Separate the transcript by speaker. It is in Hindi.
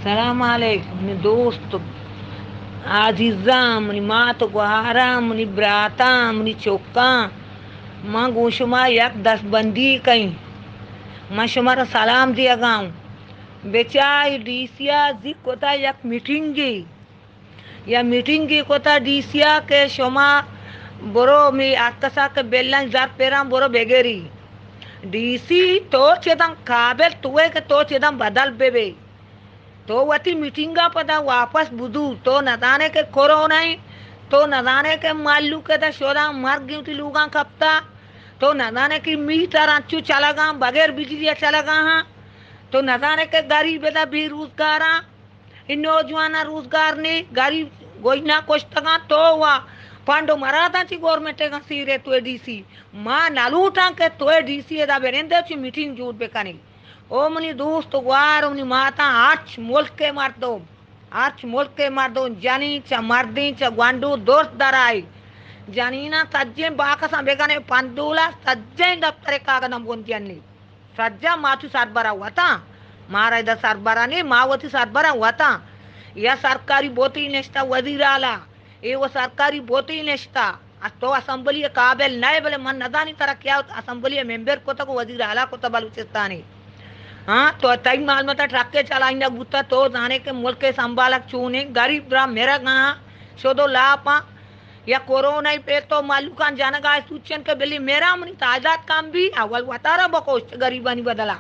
Speaker 1: सलाम अलैकुम मेरे दोस्त आजीजा मनी मात गुहारा मनी ब्राता मनी चौका माँ गोशुमा यक दस बंदी कहीं माँ शुमारा सलाम दिया गाँव बेचाई डीसिया जी कोता यक मीटिंग गी या मीटिंग गी कोता डीसिया के शुमा बोरो मी आकसा के बेलन जार पेरा बोरो बेगेरी डीसी तो चेदम काबेल तुए के तो चेदम बदल बेबे तो वती मीटिंगा पता वापस बुदू तो नदाने के कोरो नहीं तो नदाने के मालू के ता शोदा मर गई थी लूगा कपता तो नदाने की मी तरंचू चला गा बगैर बिजली चला गा हाँ तो नदाने के गरीब दा भी रोजगार इन नौजवान रोजगार ने गरीब गोइना कुछ तगा तो हुआ पांडो मराता ची गवर्नमेंट का सीरे तो डीसी मां नालूटा के तो डीसी दा बेरेंदे ची मीटिंग जूट बेकानी ओ मनी दोस्त ग्वार मनी माता आठ मुल्क के मार दो जानी च मर्दी च ग्वांडू दोस्त दराई जानीना सज्जे बाकसा बेगाने पंदूला सज्जे दफ्तरे कागदम गोंतियन्नी सज्जा माथु सरबरा हुआ मारा इधर सरबरा नहीं मावती सरबरा हुआ या सरकारी बोती नेस्ता वजीराला ये वो सरकारी बोती नेस्ता तो असम्बली काबिल नए बोले मन नदानी तरह क्या असम्बली मेंबर को तो वजीर आला को तो बलूचिस्तानी हाँ तो तई माल में ट्रक के चलाइंदा गुत्ता तो जाने के मुल्क के संभालक चूने गरीब ब्रा मेरा गाँ शोदो लापा या कोरोना पे तो मालूकान जाना गा सूचन के बिल्ली मेरा मनी ताजात काम भी अवल वतारा बकोश गरीबानी बदला